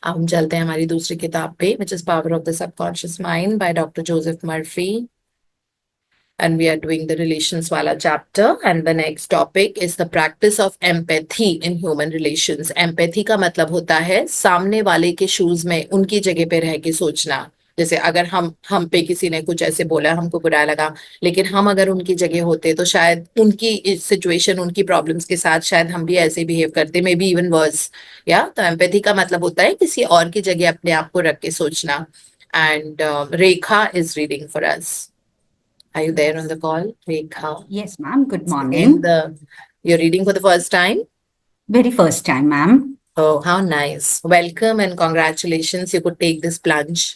अब हम चलते हैं हमारी दूसरी किताब पे, which is power of the subconscious mind by doctor Joseph Murphy. And we are doing the relations wala chapter, and the next topic is the practice of empathy in human relations. Empathy का मतलब होता है सामने वाले के shoes में, उनकी जगह पे रह के सोचना. जैसे अगर हम पे किसी ने कुछ ऐसे बोला, हमको बुरा लगा, लेकिन हम अगर उनकी जगह होते तो शायद उनकी सिचुएशन, उनकी प्रॉब्लम्स के साथ शायद हम भी ऐसे बिहेव करते, मे बी इवन वर्स. या तो एम्पैथी का मतलब होता है किसी और की जगह अपने आप को रख के सोचना. And Rekha is reading for us. Are you there on the call, Rekha? Yes, ma'am. Good And morning. you're reading for the first time? Very first time, ma'am. Oh, how nice. Welcome and congratulations. You could take this plunge.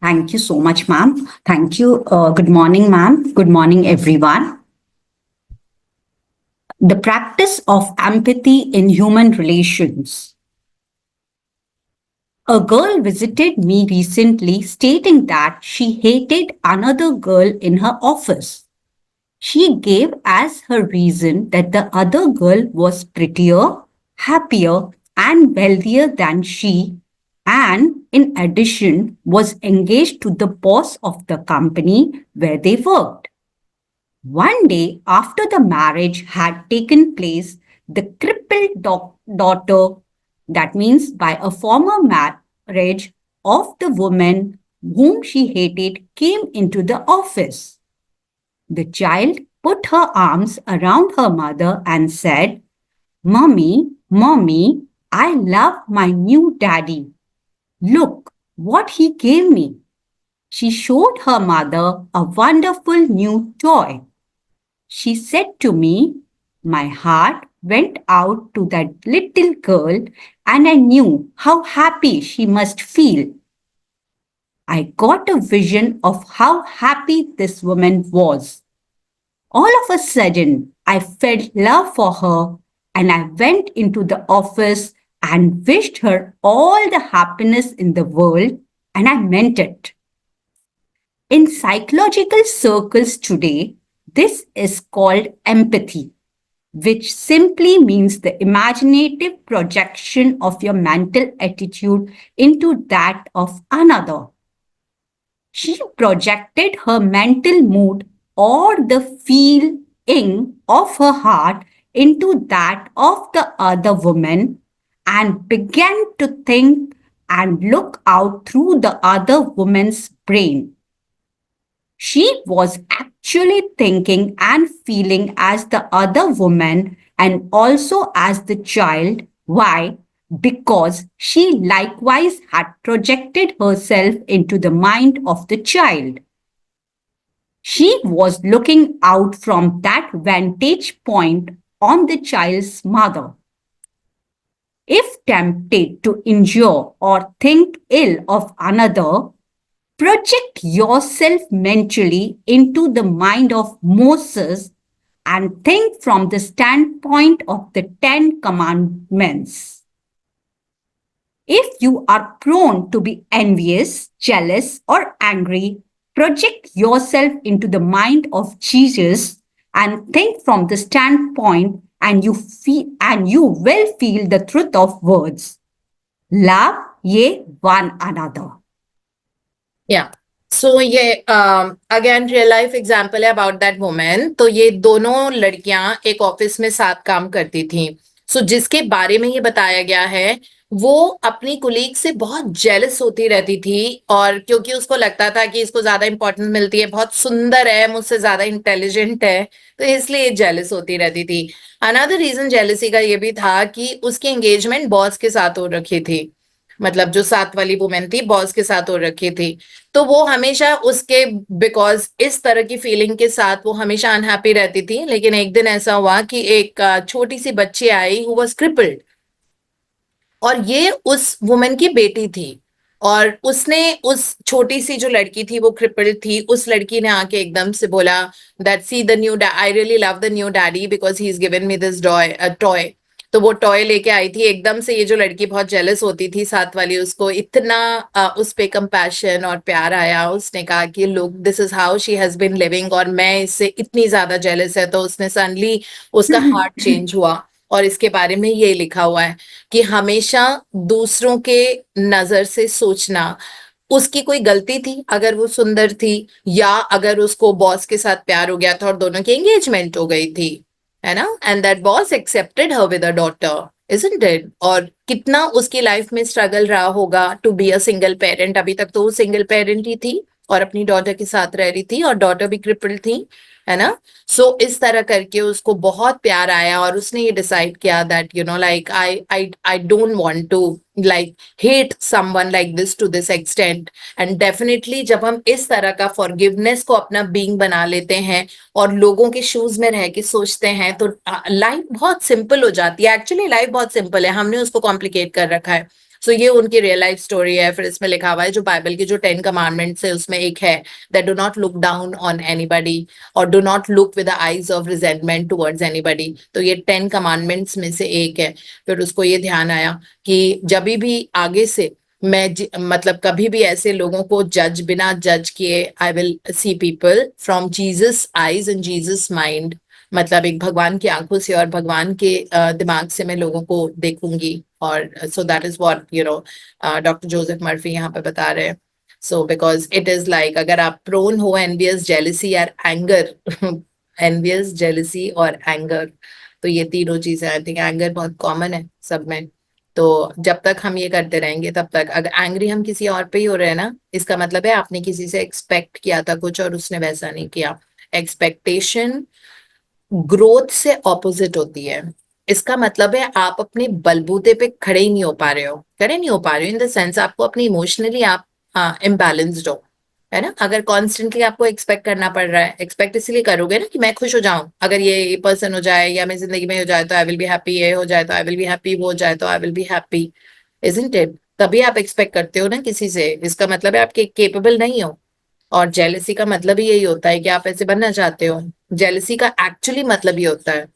Thank you so much, ma'am. Thank you. Good morning, ma'am. Good morning, everyone. The practice of empathy in human relations. A girl visited me recently stating that she hated another girl in her office. She gave as her reason that the other girl was prettier, happier, and wealthier than she, and in addition was engaged to the boss of the company where they worked. One day after the marriage had taken place, the crippled daughter, that means by a former marriage of the woman whom she hated, came into the office. The child put her arms around her mother and said, Mommy, Mommy, I love my new daddy. Look what he gave me. She showed her mother a wonderful new toy. She said to me, My heart went out to that little girl and I knew how happy she must feel. I got a vision of how happy this woman was. All of a sudden, I felt love for her and I went into the office and wished her all the happiness in the world, and I meant it. In psychological circles today, this is called empathy, which simply means the imaginative projection of your mental attitude into that of another. She projected her mental mood or the feeling of her heart into that of the other woman and began to think and look out through the other woman's brain. She was actually thinking and feeling as the other woman and also as the child. Why? Because she likewise had projected herself into the mind of the child. She was looking out from that vantage point on the child's mother. If tempted to injure or think ill of another, project yourself mentally into the mind of Moses and think from the standpoint of the Ten Commandments. If you are prone to be envious, jealous, or angry, project yourself into the mind of Jesus and think from the standpoint and you will feel the truth of words. Love ye one another. Yeah. So ये again real life example है about that women. तो ये दोनों लड़कियां एक office में साथ काम करती थी. सो जिसके बारे में ये बताया गया है, वो अपनी कुलीग से बहुत जेलस होती रहती थी, और क्योंकि उसको लगता था कि इसको ज्यादा इंपॉर्टेंस मिलती है, बहुत सुंदर है, मुझसे ज्यादा इंटेलिजेंट है, तो इसलिए जेलस होती रहती थी. अनदर रीजन जेलसी का ये भी था कि उसकी एंगेजमेंट बॉस के साथ हो रखी थी. मतलब जो साथ वाली वुमेन थी, बॉस के साथ हो रखी थी. तो वो हमेशा उसके बिकॉज इस तरह की फीलिंग के साथ वो हमेशा अनहैप्पी रहती थी. लेकिन एक दिन ऐसा हुआ कि एक छोटी सी बच्ची आई हु वाज क्रिपल्ड, और ये उस वुमेन की बेटी थी. और उसने उस छोटी सी जो लड़की थी, वो क्रिपल्ड थी, उस लड़की ने आके एकदम से बोला that see the new, I really love the new daddy because he is given me this toy. तो वो टॉय लेके आई थी. एकदम से ये जो लड़की बहुत जेलस होती थी साथ वाली, उसको इतना उस पे कंपैशन और प्यार आया. उसने कहा कि look, this is how she has been living, और मैं इससे इतनी ज्यादा जेलस है. तो उसने सडनली उसका हार्ट चेंज हुआ, और इसके बारे में ये लिखा हुआ है कि हमेशा दूसरों के नजर से सोचना, उसकी कोई गलती थी अगर वो सुंदर थी, या अगर उसको बॉस के साथ प्यार हो गया था और दोनों की एंगेजमेंट हो गई थी, है ना, and that boss accepted her with a daughter, isn't it? और कितना उसकी लाइफ में स्ट्रगल रहा होगा to be a single parent. अभी तक तो वो सिंगल पेरेंट ही थी और अपनी डॉटर के साथ रह रही थी, और डॉटर भी क्रिपल थी, है ना। सो इस तरह करके उसको बहुत प्यार आया और उसने ये डिसाइड किया that like I don't want to like hate someone like this to this extent. And definitely जब हम इस तरह का फॉरगिवनेस को अपना बीइंग बना लेते हैं और लोगों के शूज में रह के सोचते हैं, तो लाइफ बहुत सिंपल हो जाती है। एक्चुअली लाइफ बहुत सिंपल है, हमने उसको कॉम्प्लिकेट कर रखा है। सो ये उनकी रियल लाइफ स्टोरी है। फिर इसमें लिखा हुआ है जो बाइबल के जो 10 कमांडमेंट्स है उसमें एक है that do not look down on anybody और do not look with the eyes of resentment towards anybody. तो ये 10 कमांडमेंट्स में से एक है। फिर उसको ये ध्यान आया कि जब भी आगे से मैं मतलब कभी भी ऐसे लोगों को जज बिना जज किए, I will see people from Jesus eyes and Jesus mind, मतलब एक भगवान की आंखों से और भगवान के दिमाग से मैं लोगों को देखूंगी। और so that is what doctor Joseph Murphy यहाँ पे बता रहे हैं। So because it is like अगर आप प्रोन हो एनवियस, जेलिसी और एंगर एनवियस, जेलिसी और एंगर, तो ये तीनों चीजें, आई थिंक एंगर बहुत कॉमन है सब में। तो जब तक हम ये करते रहेंगे तब तक, अगर एंग्री हम किसी और पे ही हो रहे हैं ना, इसका मतलब है आपने किसी से एक्सपेक्ट किया था कुछ और उसने वैसा नहीं किया। एक्सपेक्टेशन ग्रोथ से ऑपोजिट होती है। इसका मतलब है आप अपने बलबूते पे खड़े ही नहीं हो पा रहे हो, खड़े नहीं हो पा रहे हो इन द सेंस आपको अपनी इमोशनली आप इम्बैलेंस्ड हो, है ना। अगर कॉन्स्टेंटली आपको एक्सपेक्ट करना पड़ रहा है, एक्सपेक्ट इसलिए करोगे ना कि मैं खुश हो जाऊं, अगर ये पर्सन हो जाए या मेरी जिंदगी में हो जाए तो आई विल बी हैप्पी, ये हो जाए तो आई विल बी हैप्पी, वो हो जाए तो I will be happy, isn't it? तभी आप एक्सपेक्ट करते हो ना किसी से, इसका मतलब है आपके केपेबल नहीं हो। और जेलसी का मतलब ही यही होता है कि आप ऐसे बनना चाहते हो। जेलसी का एक्चुअली मतलब ये होता है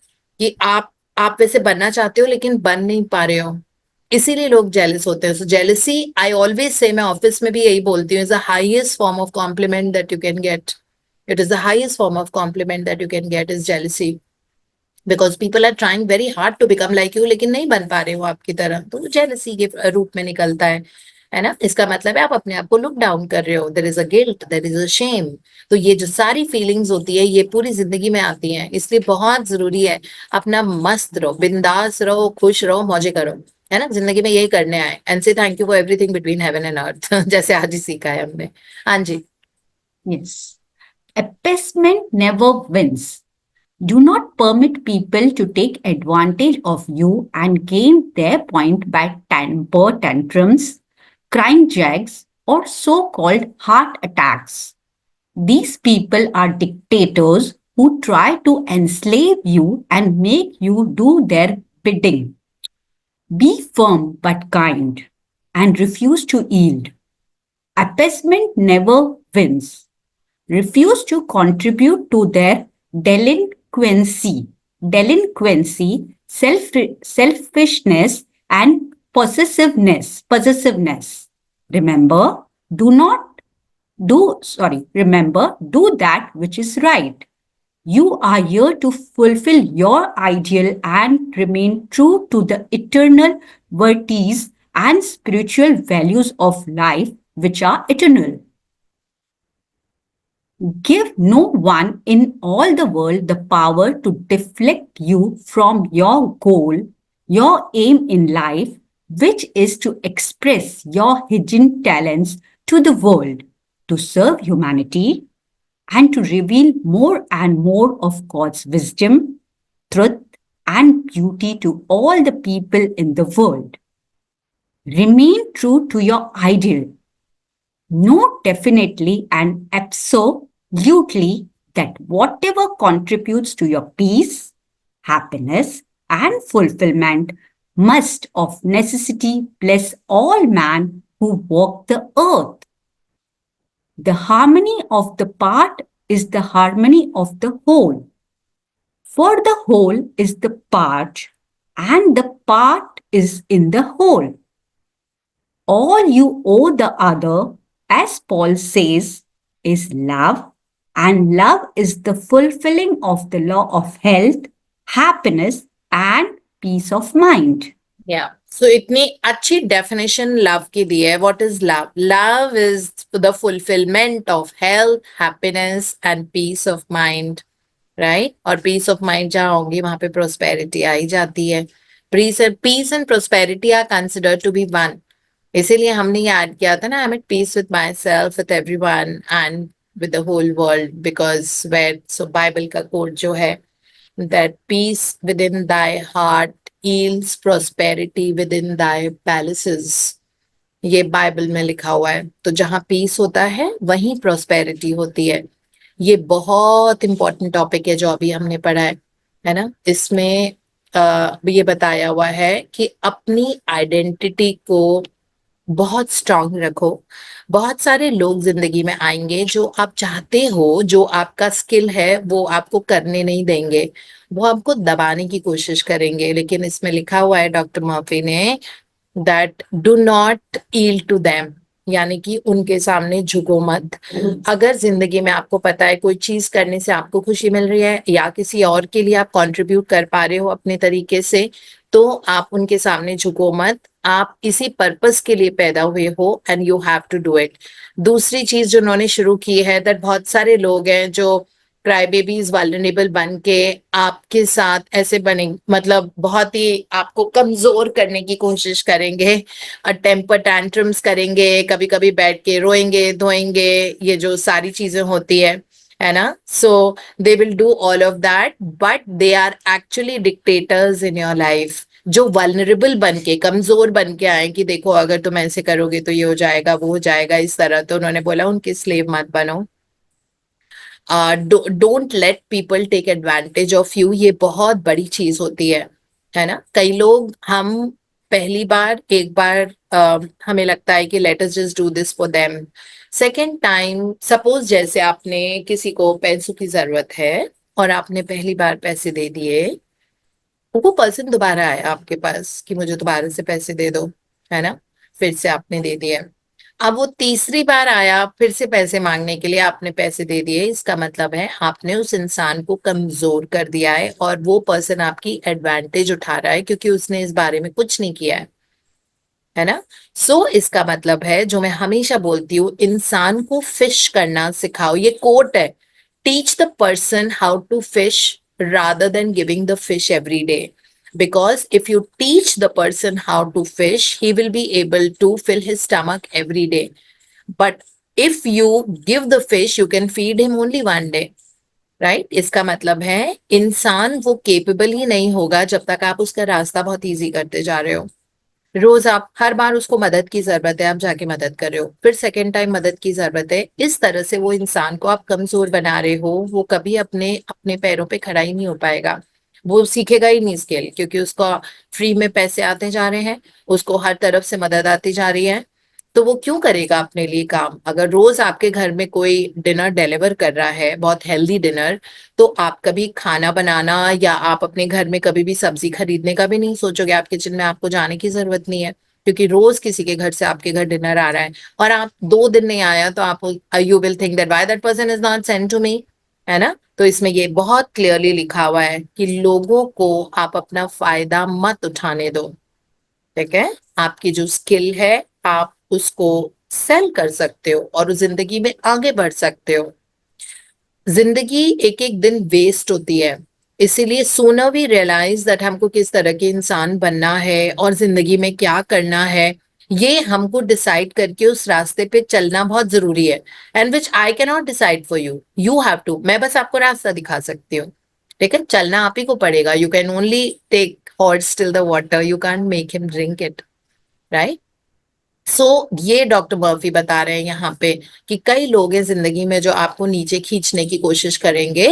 कि आप वैसे बनना चाहते हो लेकिन बन नहीं पा रहे हो, इसीलिए लोग जेलस होते हैं। सो जेलसी, आई ऑलवेज से, मैं ऑफिस में भी यही बोलती हूँ, is the highest form of compliment that you can get. It is the highest form of compliment that you can get is jealousy, because people are trying very hard to become like you, लेकिन नहीं बन पा रहे हो आपकी तरह, तो jealousy के रूप में निकलता है ना। इसका मतलब है आप अपने आप को लुक डाउन कर रहे हो, there is a guilt, there is a shame. तो ये जो सारी फीलिंग्स होती है ये पूरी जिंदगी में आती हैं, इसलिए बहुत जरूरी है अपना मस्त रहो, बिंदास रहो, खुश रहो, मौजे करो, है ना। जिंदगी में यही करने आए, एंड से thank you for everything between heaven and earth जैसे आज ही सीखा है हमने। हाँ जी। Yes. Appeasement never wins. Do not permit people to take advantage of you and gain their point by temper tantrums, crying jags, or so called heart attacks. These people are dictators who try to enslave you and make you do their bidding. Be firm but kind and refuse to yield. Appeasement never wins. Refuse to contribute to their delinquency, selfishness, and possessiveness. Remember, remember, do that which is right. You are here to fulfill your ideal and remain true to the eternal virtues and spiritual values of life, which are eternal. Give no one in all the world the power to deflect you from your goal, your aim in life, which is to express your hidden talents to the world, to serve humanity, and to reveal more and more of God's wisdom, truth, and beauty to all the people in the world. Remain true to your ideal. Know definitely and absolutely that whatever contributes to your peace, happiness, and fulfillment must of necessity bless all man who walk the earth. The harmony of the part is the harmony of the whole. For the whole is the part, and the part is in the whole. All you owe the other, as Paul says, is love, and love is the fulfilling of the law of health, happiness, and peace of mind. या सो इतनी अच्छी definition love की दी है. What is love? Love is the fulfilment of health, happiness and peace of mind, right? और peace of mind जहाँ होगी वहां पे प्रोस्पेरिटी आ ही जाती है. Peace and prosperity are considered to be one. इसीलिए हमने ये ऐड किया था ना, I am at peace with myself, with everyone and with the whole world, because where so Bible का कोट जो है, that peace within thy heart yields prosperity within thy palaces. ये बाइबल में लिखा हुआ है. तो जहां पीस होता है वहीं प्रोस्पेरिटी होती है. ये बहुत इंपॉर्टेंट टॉपिक है जो अभी हमने पढ़ा है ना. इसमें ये बताया हुआ है कि अपनी आइडेंटिटी को बहुत स्ट्रांग रखो. बहुत सारे लोग जिंदगी में आएंगे जो आप चाहते हो, जो आपका स्किल है वो आपको करने नहीं देंगे, वो आपको दबाने की कोशिश करेंगे. लेकिन इसमें लिखा हुआ है डॉक्टर मर्फी ने, that do not yield to them, यानी कि उनके सामने झुको मत. अगर जिंदगी में आपको पता है कोई चीज करने से आपको खुशी मिल रही है या किसी और के लिए आप कंट्रीब्यूट कर पा रहे हो अपने तरीके से, तो आप उनके सामने झुको मत. आप इसी पर्पस के लिए पैदा हुए हो and you have to do it. दूसरी चीज जो उन्होंने शुरू की है, दैट बहुत सारे लोग हैं जो क्राई बेबीज वल्नरेबल बन के आपके साथ ऐसे बने, मतलब बहुत ही आपको कमजोर करने की कोशिश करेंगे, टेम्पर टैंट्रम्स करेंगे, कभी कभी बैठ के रोएंगे धोएंगे, ये जो सारी चीजें होती है ना. So they will do all of that, but they are actually dictators in your life, जो वल्नरेबल बन के कमजोर बन के आए कि देखो अगर तुम ऐसे करोगे तो ये हो जाएगा वो हो जाएगा इस तरह. तो उन्होंने बोला उनके स्लेव मत बनो. Don't let people take advantage of you. ये बहुत बड़ी चीज होती है ना. कई लोग, हम पहली बार एक बार हमें लगता है कि let us just do this for them. Second time suppose जैसे आपने किसी को पैसों की जरूरत है और आपने पहली बार पैसे दे दिए, वो पर्सन दोबारा आया आपके पास कि मुझे दोबारा से पैसे दे दो, है ना. फिर से आपने दे दिए. अब वो तीसरी बार आया फिर से पैसे मांगने के लिए, आपने पैसे दे दिए. इसका मतलब है आपने उस इंसान को कमजोर कर दिया है और वो पर्सन आपकी एडवांटेज उठा रहा है क्योंकि उसने इस बारे में कुछ नहीं किया है ना. सो इसका मतलब है, जो मैं हमेशा बोलती हूँ, इंसान को फिश करना सिखाओ. ये कोट है, teach the person how to fish rather than giving the fish every day, because if you teach the person how to fish, he will be able to fill his stomach every day. But if you give the fish, you can feed him only one day, right? इसका मतलब है इंसान वो capable ही नहीं होगा जब तक आप उसका रास्ता बहुत इजी करते जा रहे हो. रोज आप हर बार उसको मदद की जरूरत है, आप जाके मदद कर रहे हो, फिर सेकेंड टाइम मदद की जरूरत है. इस तरह से वो इंसान को आप कमजोर बना रहे हो. वो कभी अपने अपने पैरों पे खड़ा ही नहीं हो पाएगा. वो सीखेगा ही नहीं स्किल, क्योंकि उसको फ्री में पैसे आते जा रहे हैं, उसको हर तरफ से मदद आती जा रही है. तो वो क्यों करेगा अपने लिए काम? अगर रोज आपके घर में कोई डिनर डिलीवर कर रहा है, बहुत हेल्दी डिनर, तो आप कभी खाना बनाना या आप अपने घर में कभी भी सब्जी खरीदने का भी नहीं सोचोगे. आप किचन में आपको जाने की जरूरत नहीं है, क्योंकि रोज किसी के घर से आपके घर डिनर आ रहा है. और आप 2 दिन नहीं आया तो आप you will think that why that person is not send to me, है ना. तो इसमें ये बहुत क्लियरली लिखा हुआ है कि लोगों को आप अपना फायदा मत उठाने दो. ठीक है, आपकी जो स्किल है आप उसको सेल कर सकते हो और जिंदगी में आगे बढ़ सकते हो. जिंदगी एक एक दिन वेस्ट होती है, इसीलिए सूनर वी रियलाइज दैट हमको किस तरह के इंसान बनना है और जिंदगी में क्या करना है, ये हमको डिसाइड करके उस रास्ते पे चलना बहुत जरूरी है. And which I can not decide for you, you have to. मैं बस आपको रास्ता दिखा सकती हूँ, लेकिन चलना आप ही को पड़ेगा. You can only take horse till the water, you can make him drink it, right. So ये डॉक्टर मर्फी बता रहे हैं यहाँ पे कि कई लोग हैं जिंदगी में जो आपको नीचे खींचने की कोशिश करेंगे,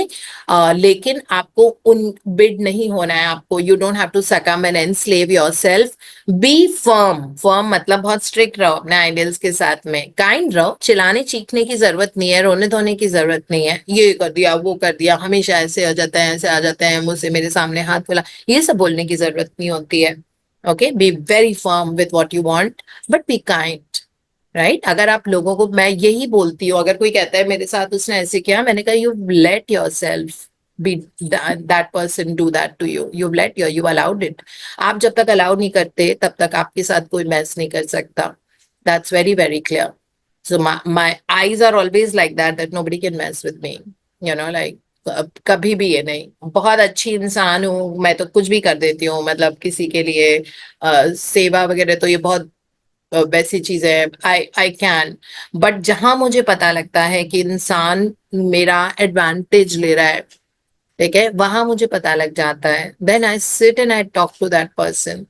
लेकिन आपको उन बिड नहीं होना है. आपको you don't have to succumb and enslave yourself. Be firm. Firm मतलब बहुत स्ट्रिक्ट रहो अपने आइडियल्स के साथ में, काइंड रहो. चिल्लाने चीखने की जरूरत नहीं है, रोने धोने की जरूरत नहीं है. ये कर दिया वो कर दिया, हमेशा ऐसे आ जाता है ऐसे आ जाते हैं, मुझसे मेरे सामने हाथ फैला, ये सब बोलने की जरूरत नहीं होती है. Okay, B very firm with what you want, but be kind, right. अगर आप लोगों को, मैं यही बोलती हूँ, अगर कोई कहता है मेरे साथ उसने ऐसे किया, मैंने कहा you let yourself be that person do that to you. You allowed it. आप जब तक allow नहीं करते तब तक आपके साथ कोई mess नहीं कर सकता. That's very very clear. So my eyes are always like that nobody can mess with me. You know, like कभी भी ये नहीं. बहुत अच्छी इंसान हूँ मैं, तो कुछ भी कर देती हूँ, मतलब किसी के लिए सेवा वगैरह, तो ये बहुत वैसी चीजें आई कैन. बट जहां मुझे पता लगता है कि इंसान मेरा एडवांटेज ले रहा है, ठीक है, वहां मुझे पता लग जाता है, then I sit and I talk to that person,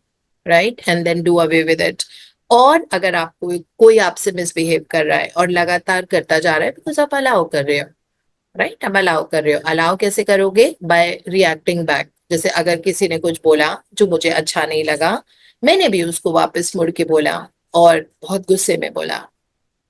right, and then do away with it. और अगर आपको कोई आपसे मिसबिहेव कर रहा है और लगातार करता जा रहा है, बिकॉज आप अलाउ कर रहे हो, राइट, अब अलाउ कर रहे हो. अलाउ कैसे करोगे? Bye reacting back. जैसे अगर किसी ने कुछ बोला जो मुझे अच्छा नहीं लगा, मैंने भी उसको वापस मुड़ के बोला और बहुत गुस्से में बोला,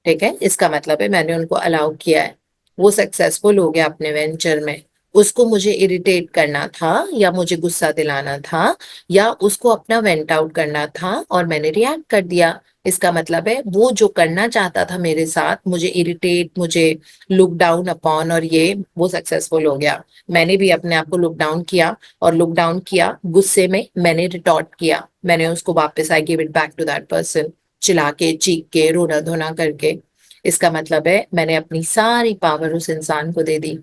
ठीक है, इसका मतलब है मैंने उनको अलाउ किया है. वो सक्सेसफुल हो गया अपने वेंचर में. उसको मुझे इरिटेट करना था या मुझे गुस्सा दिलाना था या उसको अपना वेंट आउट करना था और मैंने रिएक्ट कर दिया. इसका मतलब है वो जो करना चाहता था मेरे साथ, मुझे इरिटेट, मुझे लुक डाउन अपॉन, और ये वो सक्सेसफुल हो गया. मैंने भी अपने आप को लुक डाउन किया, और लुक डाउन किया गुस्से में, मैंने रिटॉर्ट किया, मैंने उसको वापस I give it back to that person, चिल्ला के, चीख के, रोना धोना करके. इसका मतलब है मैंने अपनी सारी पावर उस इंसान को दे दी,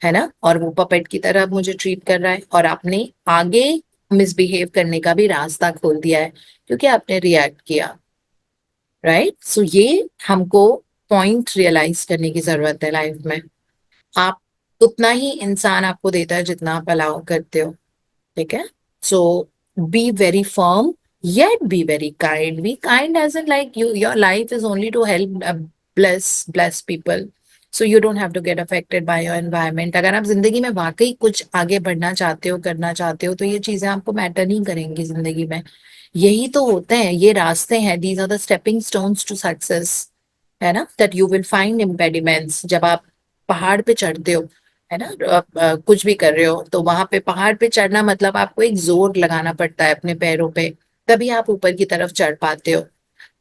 है ना, और वो पपेट की तरह अब मुझे ट्रीट कर रहा है, और आपने आगे मिसबिहेव करने का भी रास्ता खोल दिया है क्योंकि आपने रिएक्ट किया, राइट. सो ये हमको पॉइंट रियलाइज करने की जरूरत है लाइफ में. आप उतना ही इंसान आपको देता है जितना आप अलाउ करते हो, ठीक है. So be very firm yet be very kind. Be kind as in like your life is only to help bless people. So you don't have to get affected by your environment. अगर आप जिंदगी में वाकई कुछ आगे बढ़ना चाहते हो, करना चाहते हो, तो ये चीजें आपको मैटर नहीं करेंगी जिंदगी में. यही तो होते हैं, ये रास्ते हैं. These are the stepping stones to success, है ना. That you will find impediments जब आप पहाड़ पे चढ़ते हो, है ना. कुछ भी कर रहे हो तो वहां पे पहाड़ पे चढ़ना मतलब आपको एक जोर लगाना पड़ता है अपने पैरों पे, तभी आप ऊपर की तरफ चढ़ पाते हो,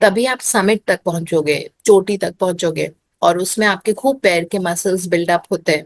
तभी आप समिट तक पहुंचोगे, चोटी तक पहुंचोगे. और उसमें आपके खूब पैर के मसल्स बिल्डअप होते हैं.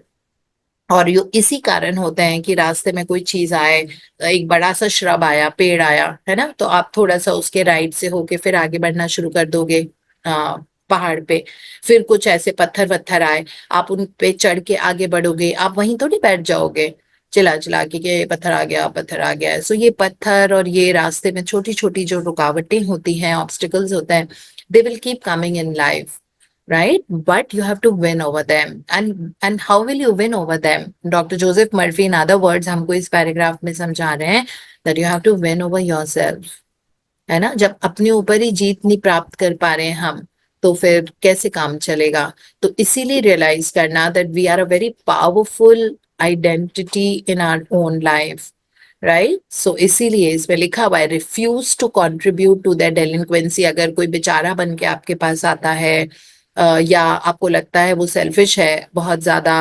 और यो इसी कारण होते हैं कि रास्ते में कोई चीज आए, एक बड़ा सा श्रब आया, पेड़ आया, है ना, तो आप थोड़ा सा उसके राइट से होके फिर आगे बढ़ना शुरू कर दोगे पहाड़ पे. फिर कुछ ऐसे पत्थर वत्थर आए, आप उन पे चढ़ के आगे बढ़ोगे, आप वहीं थोड़ी बैठ जाओगे चिल्ला चिल्ला के कि ये पत्थर आ गया, पत्थर आ गया है. सो ये पत्थर और ये रास्ते में छोटी छोटी जो रुकावटें होती हैं, ऑब्स्टिकल्स होते हैं, they will keep coming in life, right, but you have to win over them. And how will you win over them? Dr. Joseph Murphy, in other words, हमको इस पैराग्राफ में समझा रहे हैं that you have to win over yourself, है ना. जब अपने ऊपर ही जीत नहीं प्राप्त कर पा रहे हैं हम, तो फिर कैसे काम चलेगा. तो इसीलिए रियलाइज करना that we are a very powerful identity in our own life, right. So इसीलिए इसमें लिखा हुआ है refuse to contribute to the delinquency. अगर कोई बेचारा बन के आपके पास आता है या आपको लगता है वो सेल्फिश है बहुत ज्यादा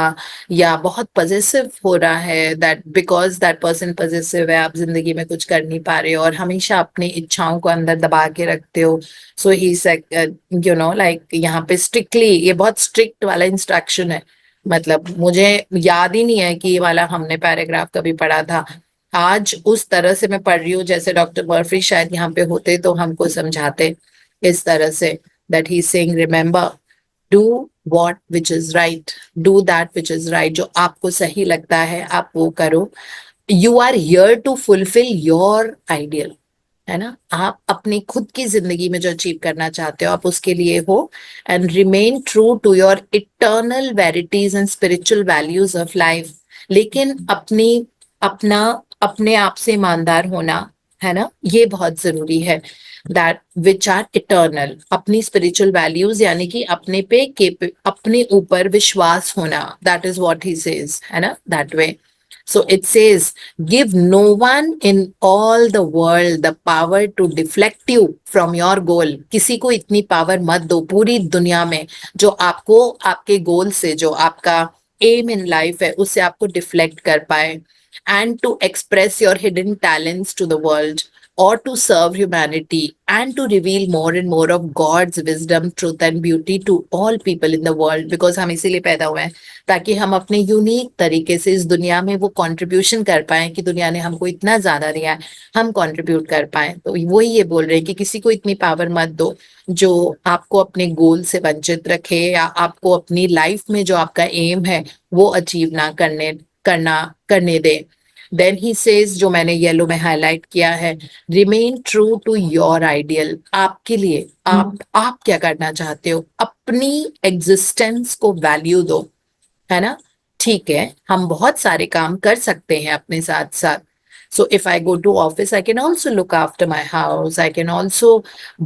या बहुत पजेसिव हो रहा है, that because that person possessive है, आप जिंदगी में कुछ कर नहीं पा रहे हो और हमेशा अपनी इच्छाओं को अंदर दबा के रखते हो. सो ही यू नो लाइक यहाँ पे स्ट्रिक्टली, ये बहुत स्ट्रिक्ट वाला इंस्ट्रक्शन है. मतलब मुझे याद ही नहीं है कि ये वाला हमने पैराग्राफ कभी पढ़ा था. आज उस तरह से मैं पढ़ रही हूँ जैसे डॉक्टर मर्फी शायद यहाँ पे होते तो हमको समझाते इस तरह से, that he saying remember, do what which is right, do that which is right. जो आपको सही लगता है आप वो करो. You are here to fulfil your ideal, है ना. आप अपनी खुद की जिंदगी में जो अचीव करना चाहते हो आप उसके लिए हो. And remain true to your eternal verities and spiritual values of life. लेकिन अपना अपने आप से ईमानदार होना, है ना, ये बहुत जरूरी है. दैट विच आर इटर्नल, अपनी स्पिरिचुअल वैल्यूज यानी कि अपने ऊपर विश्वास होना. That is what he says, है ना, that way. So it says, give no one in all the world the power to deflect you from your goal. किसी को इतनी पावर मत दो पूरी दुनिया में जो आपको आपके गोल से, जो आपका एम इन लाइफ है, उससे आपको डिफ्लेक्ट कर पाए. And to express your hidden talents to the world. or to serve humanity and to reveal more and more of God's wisdom, truth and beauty to all people in the world, because हम इसीलिए पैदा हुए हैं ताकि हम अपने unique तरीके से इस दुनिया में वो कंट्रीब्यूशन कर पाए कि दुनिया ने हमको इतना ज्यादा दिया है, हम कंट्रीब्यूट कर पाए। तो वही ये बोल रहे हैं कि किसी को इतनी पावर मत दो जो आपको अपने गोल से वंचित रखे या आपको अपनी लाइफ में जो आपका एम है वो अचीव ना करने दे। देन ही सेज, जो मैंने येलो में हाईलाइट किया है, remain true to your ideal. आपके लिए आप क्या करना चाहते हो, अपनी एग्जिस्टेंस को वैल्यू दो, है ना। ठीक है, हम बहुत सारे काम कर सकते हैं अपने साथ साथ। So if I go to office, I can also look after my house. I can also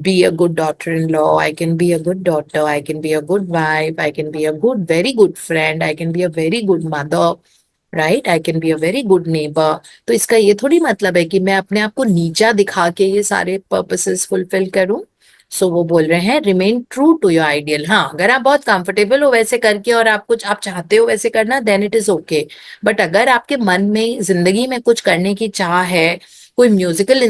be a good daughter-in-law. I can be a good daughter. I can be a good wife. I can be a good, very good friend. I can be a very good mother. Right, I can be a very good neighbour. तो इसका ये थोड़ी मतलब है कि मैं अपने आप को नीचा दिखा के ये सारे पर्पसेस फुलफिल करूं। सो वो बोल रहे हैं remain true to your ideal. हाँ, अगर आप बहुत कंफर्टेबल हो वैसे करके और आप कुछ आप चाहते हो वैसे करना, then it is okay. But अगर आपके मन में जिंदगी में कुछ करने की चाह है, कोई म्यूजिकल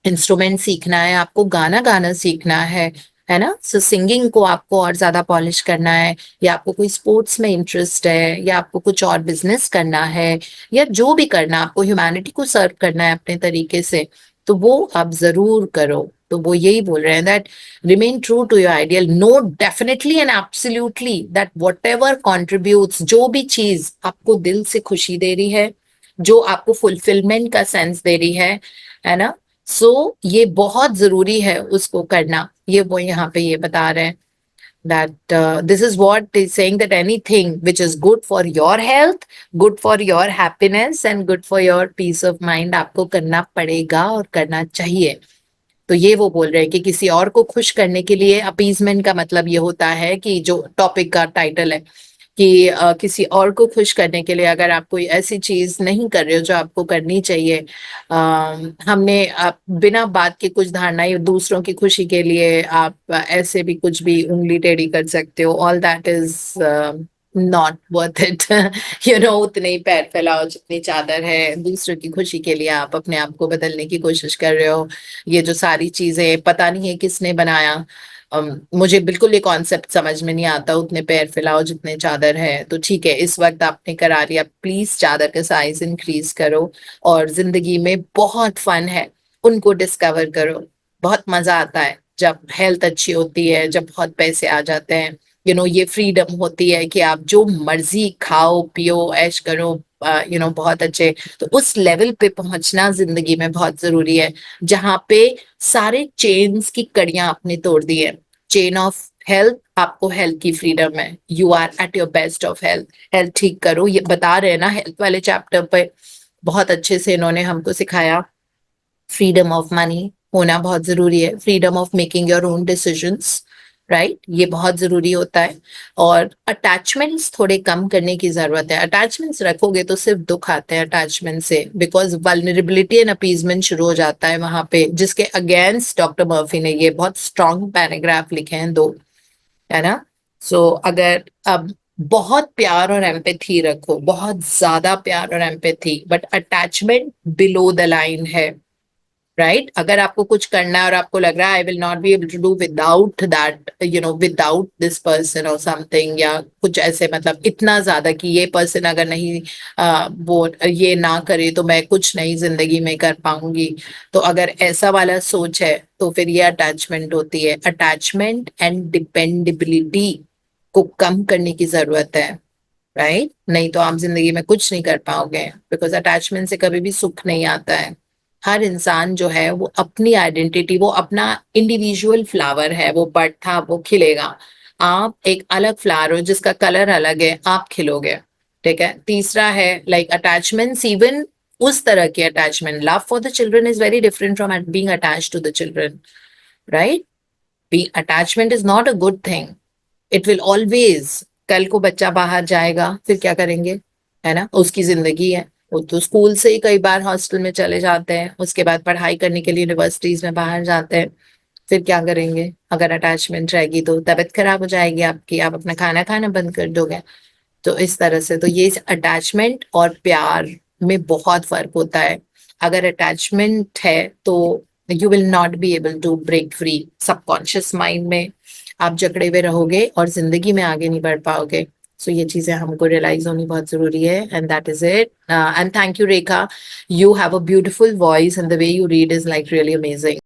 इंस्ट्रूमेंट सीखना है, आपको गाना गाना सीखना है ना, सो सिंगिंग को आपको और ज्यादा पॉलिश करना है, या आपको कोई स्पोर्ट्स में इंटरेस्ट है, या आपको कुछ और बिजनेस करना है, या जो भी करना, आपको ह्यूमैनिटी को सर्व करना है अपने तरीके से, तो वो आप जरूर करो। तो वो यही बोल रहे हैं that remain true to your ideal, no definitely and absolutely that whatever contributes, जो भी चीज आपको दिल से खुशी दे रही है, जो आपको फुलफिलमेंट का सेंस दे रही है ना, सो ये बहुत जरूरी है उसको करना। ये वो यहाँ पे ये बता रहे हैं that this is what is saying that anything which is good for your health, good for your happiness and good for your peace of mind आपको करना पड़ेगा और करना चाहिए। तो ये वो बोल रहे हैं कि किसी और को खुश करने के लिए, अपीजमेंट का मतलब ये होता है कि जो टॉपिक का टाइटल है कि किसी और को खुश करने के लिए अगर आप कोई ऐसी चीज नहीं कर रहे हो जो आपको करनी चाहिए, हमने बिना बात के कुछ धारणाएं, दूसरों की खुशी के लिए आप ऐसे भी कुछ भी उंगली टेढ़ी कर सकते हो, all that is not worth it. उतने ही पैर फैलाओ जितनी चादर है, दूसरों की खुशी के लिए आप अपने आप को बदलने की कोशिश कर रहे हो। ये जो सारी चीजें पता नहीं है किसने बनाया, मुझे बिल्कुल ये कॉन्सेप्ट समझ में नहीं आता, उतने पैर फैलाओ जितने चादर है। तो ठीक है, इस वक्त आपने करा लिया, प्लीज चादर का साइज इंक्रीज करो, और जिंदगी में बहुत फन है उनको डिस्कवर करो। बहुत मजा आता है जब हेल्थ अच्छी होती है, जब बहुत पैसे आ जाते हैं, ये फ्रीडम होती है कि आप जो मर्जी खाओ पियो ऐश करो, बहुत अच्छे। तो उस लेवल पे पहुंचना जिंदगी में बहुत जरूरी है, जहां पे सारे चेन्स की कड़ियां आपने तोड़ दी है। चेन ऑफ हेल्थ, आपको हेल्थ की फ्रीडम है, you are at your best of health. Health ठीक करो, ये बता रहे हैं ना हेल्थ वाले चैप्टर पे, बहुत अच्छे से इन्होंने हमको सिखाया। फ्रीडम ऑफ मनी होना बहुत जरूरी है, freedom of making your own decisions, right, ये बहुत जरूरी होता है। और अटैचमेंट्स थोड़े कम करने की जरूरत है। अटैचमेंट्स रखोगे तो सिर्फ दुख आते हैं अटैचमेंट से, बिकॉज वल्नरेबिलिटी एंड अपीजमेंट शुरू हो जाता है वहां पे, जिसके अगेंस्ट डॉक्टर मर्फी ने ये बहुत स्ट्रॉन्ग पैराग्राफ लिखे हैं दो, है ना। सो अगर अब बहुत प्यार और एम्पैथी रखो, बहुत ज्यादा प्यार और empathy, but attachment below the line है, राइट। अगर आपको कुछ करना है और आपको लग रहा है I will not be able to do without that, without this person और समथिंग, या कुछ ऐसे, मतलब इतना ज्यादा कि ये पर्सन अगर नहीं वो ये ना करे तो मैं कुछ नहीं जिंदगी में कर पाऊंगी, तो अगर ऐसा वाला सोच है तो फिर ये अटैचमेंट होती है। अटैचमेंट एंड डिपेंडेबिलिटी को कम करने की जरूरत है, राइट, नहीं तो आप जिंदगी में कुछ नहीं कर पाओगे, बिकॉज अटैचमेंट से कभी भी सुख नहीं आता है। हर इंसान जो है वो अपनी आइडेंटिटी, वो अपना इंडिविजुअल फ्लावर है, वो बढ़ता वो खिलेगा। आप एक अलग फ्लावर हो जिसका कलर अलग है, आप खिलोगे, ठीक है। तीसरा है लाइक अटैचमेंट्स, इवन उस तरह की attachment, love for the children is very different from being attached to the children, right. Be attachment is not a good thing, it will always, कल को बच्चा बाहर जाएगा फिर क्या करेंगे, है ना, उसकी जिंदगी है। वो तो स्कूल से ही कई बार हॉस्टल में चले जाते हैं, उसके बाद पढ़ाई करने के लिए यूनिवर्सिटीज में बाहर जाते हैं, फिर क्या करेंगे। अगर अटैचमेंट रहेगी तो तबीयत खराब हो जाएगी आपकी, आप अपना खाना खाना बंद कर दोगे। तो इस तरह से, तो ये अटैचमेंट और प्यार में बहुत फर्क होता है। अगर अटैचमेंट है तो you will not be able to break free. Subconscious mind में आप जकड़े हुए रहोगे और जिंदगी में आगे नहीं बढ़ पाओगे। सो ये चीजें हमको रियलाइज होनी बहुत जरूरी है, and that is it. And thank you Rekha, you have a beautiful voice and the way you read is like really amazing.